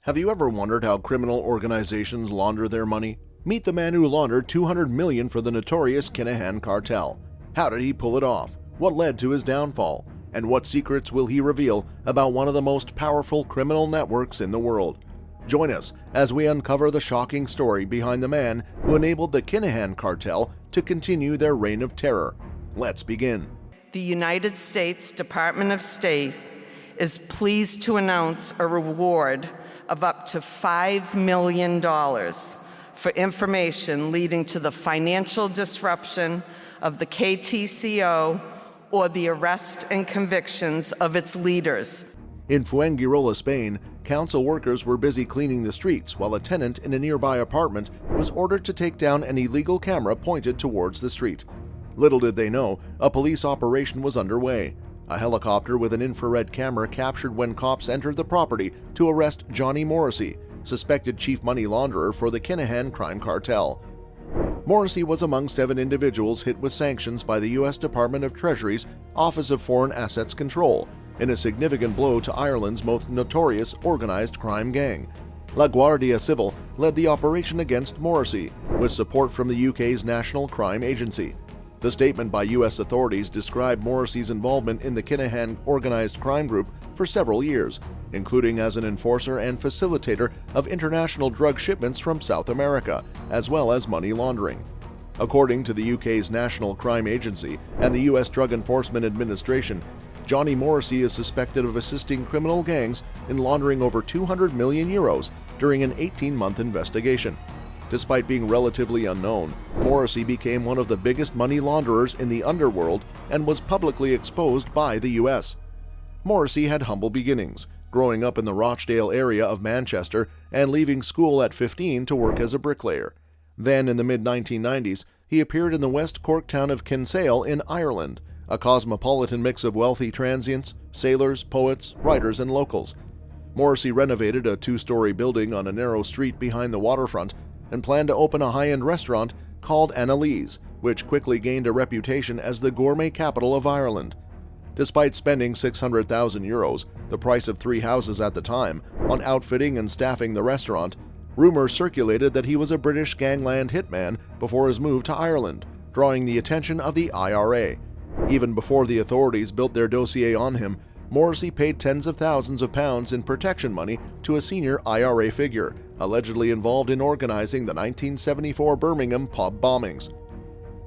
Have you ever wondered how criminal organizations launder their money? Meet the man who laundered $200 million for the notorious Kinahan Cartel. How did he pull it off? What led to his downfall? And what secrets will he reveal about one of the most powerful criminal networks in the world? Join us as we uncover the shocking story behind the man who enabled the Kinahan Cartel to continue their reign of terror. Let's begin. The United States Department of State is pleased to announce a reward of up to $5 million for information leading to the financial disruption of the KTCO or the arrest and convictions of its leaders. In Fuengirola, Spain, council workers were busy cleaning the streets while a tenant in a nearby apartment was ordered to take down an illegal camera pointed towards the street. Little did they know, a police operation was underway. A helicopter with an infrared camera captured when cops entered the property to arrest Johnny Morrissey, suspected chief money launderer for the Kinahan crime cartel. Morrissey was among 7 individuals hit with sanctions by the U.S. Department of Treasury's Office of Foreign Assets Control, in a significant blow to Ireland's most notorious organized crime gang. La Guardia Civil led the operation against Morrissey, with support from the UK's National Crime Agency. The statement by U.S. authorities described Morrissey's involvement in the Kinahan organized crime group for several years, including as an enforcer and facilitator of international drug shipments from South America, as well as money laundering. According to the UK's National Crime Agency and the U.S. Drug Enforcement Administration, Johnny Morrissey is suspected of assisting criminal gangs in laundering over €200 million during an 18-month investigation. Despite being relatively unknown, Morrissey became one of the biggest money launderers in the underworld and was publicly exposed by the U.S. Morrissey had humble beginnings, growing up in the Rochdale area of Manchester and leaving school at 15 to work as a bricklayer. Then, in the mid-1990s, he appeared in the West Cork town of Kinsale in Ireland, a cosmopolitan mix of wealthy transients, sailors, poets, writers, and locals. Morrissey renovated a 2-story building on a narrow street behind the waterfront and planned to open a high-end restaurant called Annalise, which quickly gained a reputation as the gourmet capital of Ireland. Despite spending €600,000, the price of 3 houses at the time, on outfitting and staffing the restaurant, rumors circulated that he was a British gangland hitman before his move to Ireland, drawing the attention of the IRA. Even before the authorities built their dossier on him, Morrissey paid tens of thousands of pounds in protection money to a senior IRA figure, allegedly involved in organizing the 1974 Birmingham pub bombings.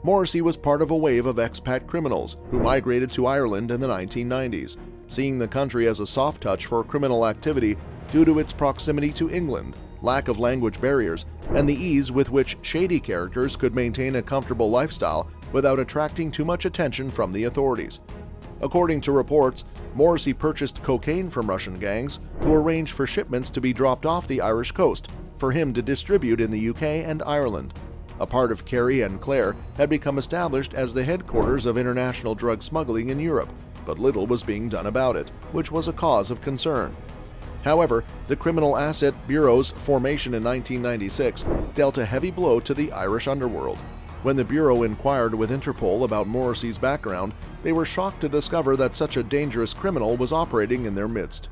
Morrissey was part of a wave of expat criminals who migrated to Ireland in the 1990s, seeing the country as a soft touch for criminal activity due to its proximity to England, lack of language barriers, and the ease with which shady characters could maintain a comfortable lifestyle without attracting too much attention from the authorities. According to reports, Morrissey purchased cocaine from Russian gangs who arranged for shipments to be dropped off the Irish coast for him to distribute in the UK and Ireland. A part of Kerry and Clare had become established as the headquarters of international drug smuggling in Europe, but little was being done about it, which was a cause of concern. However, the Criminal Asset Bureau's formation in 1996 dealt a heavy blow to the Irish underworld. When the Bureau inquired with Interpol about Morrissey's background, they were shocked to discover that such a dangerous criminal was operating in their midst.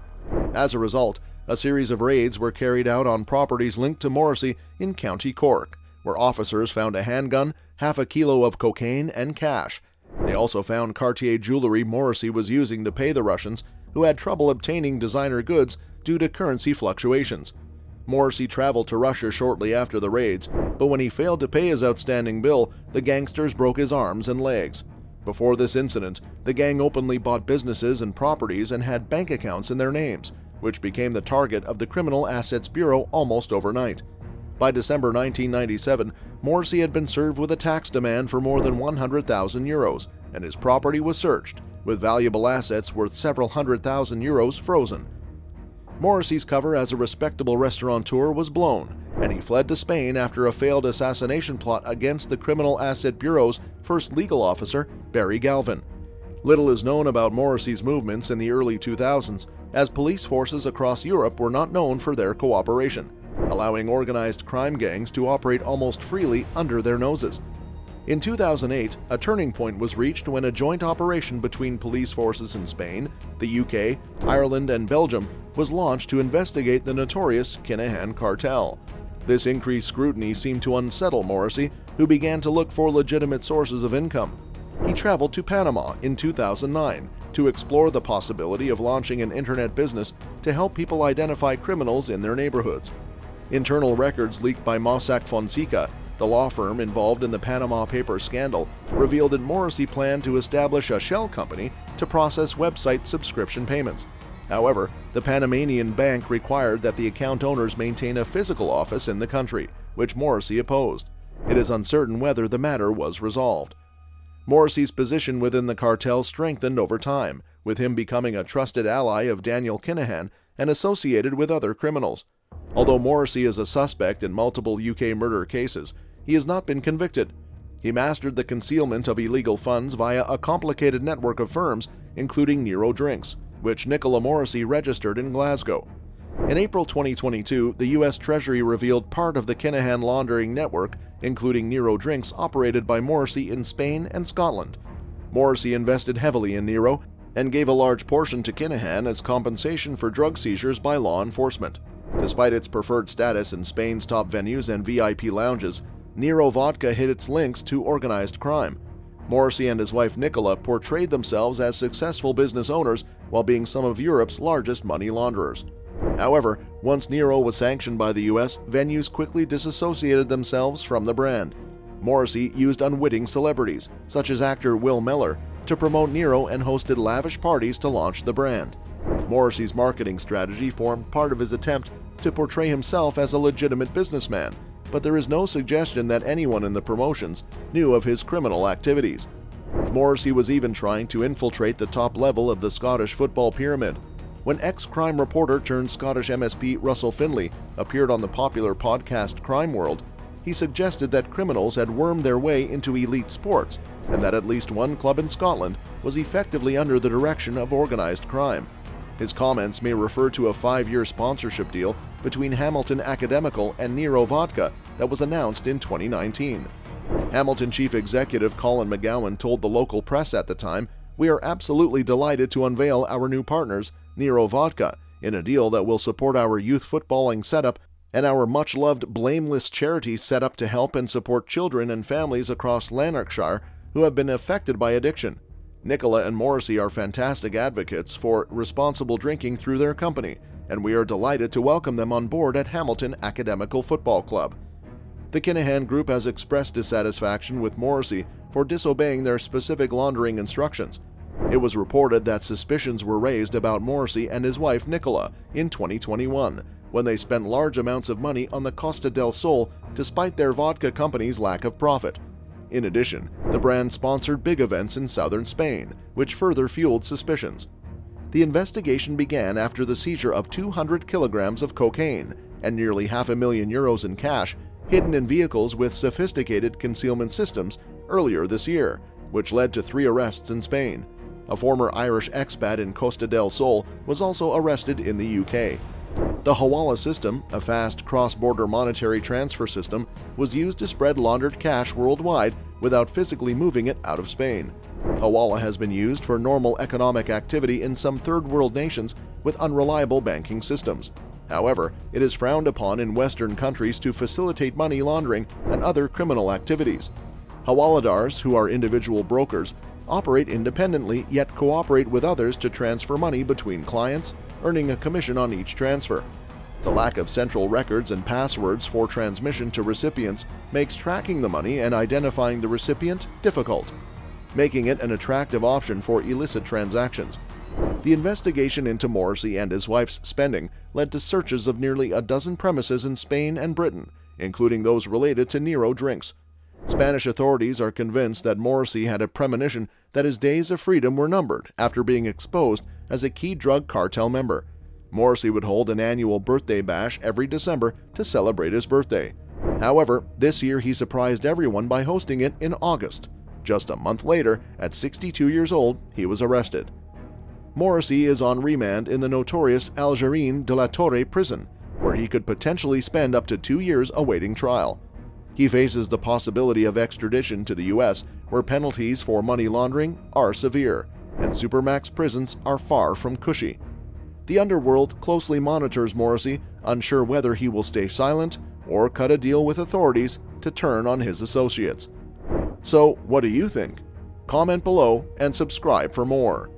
As a result, a series of raids were carried out on properties linked to Morrissey in County Cork, where officers found a handgun, half a kilo of cocaine, and cash. They also found Cartier jewelry Morrissey was using to pay the Russians, who had trouble obtaining designer goods due to currency fluctuations. Morrissey traveled to Russia shortly after the raids, but when he failed to pay his outstanding bill, the gangsters broke his arms and legs. Before this incident, the gang openly bought businesses and properties and had bank accounts in their names, which became the target of the Criminal Assets Bureau almost overnight. By December 1997, Morrissey had been served with a tax demand for more than €100,000, and his property was searched, with valuable assets worth several €100,000 frozen. Morrissey's cover as a respectable restaurateur was blown, and he fled to Spain after a failed assassination plot against the Criminal Asset Bureau's first legal officer, Barry Galvin. Little is known about Morrissey's movements in the early 2000s, as police forces across Europe were not known for their cooperation, allowing organized crime gangs to operate almost freely under their noses. In 2008, a turning point was reached when a joint operation between police forces in Spain, the UK, Ireland, and Belgium was launched to investigate the notorious Kinahan Cartel. This increased scrutiny seemed to unsettle Morrissey, who began to look for legitimate sources of income. He traveled to Panama in 2009 to explore the possibility of launching an internet business to help people identify criminals in their neighborhoods. Internal records leaked by Mossack Fonseca, the law firm involved in the Panama Papers scandal, revealed that Morrissey planned to establish a shell company to process website subscription payments. However, the Panamanian bank required that the account owners maintain a physical office in the country, which Morrissey opposed. It is uncertain whether the matter was resolved. Morrissey's position within the cartel strengthened over time, with him becoming a trusted ally of Daniel Kinahan and associated with other criminals. Although Morrissey is a suspect in multiple UK murder cases, he has not been convicted. He mastered the concealment of illegal funds via a complicated network of firms, including Nero Drinks, which Nicola Morrissey registered in Glasgow. In April 2022, the U.S. Treasury revealed part of the Kinahan laundering network, including Nero Drinks, operated by Morrissey in Spain and Scotland. Morrissey invested heavily in Nero and gave a large portion to Kinahan as compensation for drug seizures by law enforcement. Despite its preferred status in Spain's top venues and VIP lounges, Nero Vodka hid its links to organized crime. Morrissey and his wife Nicola portrayed themselves as successful business owners while being some of Europe's largest money launderers. However, once Nero was sanctioned by the US, venues quickly disassociated themselves from the brand. Morrissey used unwitting celebrities, such as actor Will Miller, to promote Nero and hosted lavish parties to launch the brand. Morrissey's marketing strategy formed part of his attempt to portray himself as a legitimate businessman, but there is no suggestion that anyone in the promotions knew of his criminal activities. Morrissey was even trying to infiltrate the top level of the Scottish football pyramid. When ex-crime reporter turned Scottish MSP Russell Finlay appeared on the popular podcast Crime World, he suggested that criminals had wormed their way into elite sports and that at least one club in Scotland was effectively under the direction of organized crime. His comments may refer to a 5-year sponsorship deal between Hamilton Academical and Nero Vodka that was announced in 2019. Hamilton Chief Executive Colin McGovern told the local press at the time, "We are absolutely delighted to unveil our new partners, Nero Vodka, in a deal that will support our youth footballing setup and our much-loved Blameless charity set up to help and support children and families across Lanarkshire who have been affected by addiction. Nicola and Morrissey are fantastic advocates for responsible drinking through their company, and we are delighted to welcome them on board at Hamilton Academical Football Club." The Kinahan Group has expressed dissatisfaction with Morrissey for disobeying their specific laundering instructions. It was reported that suspicions were raised about Morrissey and his wife Nicola in 2021, when they spent large amounts of money on the Costa del Sol despite their vodka company's lack of profit. In addition, the brand sponsored big events in southern Spain, which further fueled suspicions. The investigation began after the seizure of 200 kilograms of cocaine and nearly €500,000 in cash hidden in vehicles with sophisticated concealment systems earlier this year, which led to 3 arrests in Spain. A former Irish expat in Costa del Sol was also arrested in the UK. The Hawala system, a fast cross-border monetary transfer system, was used to spread laundered cash worldwide without physically moving it out of Spain. Hawala has been used for normal economic activity in some third-world nations with unreliable banking systems. However, it is frowned upon in Western countries to facilitate money laundering and other criminal activities. Hawaladars, who are individual brokers, operate independently yet cooperate with others to transfer money between clients, earning a commission on each transfer. The lack of central records and passwords for transmission to recipients makes tracking the money and identifying the recipient difficult, making it an attractive option for illicit transactions. The investigation into Morrissey and his wife's spending led to searches of nearly a dozen premises in Spain and Britain, including those related to Nero Drinks. Spanish authorities are convinced that Morrissey had a premonition that his days of freedom were numbered after being exposed as a key drug cartel member. Morrissey would hold an annual birthday bash every December to celebrate his birthday. However, this year he surprised everyone by hosting it in August. Just a month later, at 62 years old, he was arrested. Morrissey is on remand in the notorious Algerine de la Torre prison, where he could potentially spend up to 2 years awaiting trial. He faces the possibility of extradition to the U.S., where penalties for money laundering are severe, and supermax prisons are far from cushy. The underworld closely monitors Morrissey, unsure whether he will stay silent or cut a deal with authorities to turn on his associates. So, what do you think? Comment below and subscribe for more.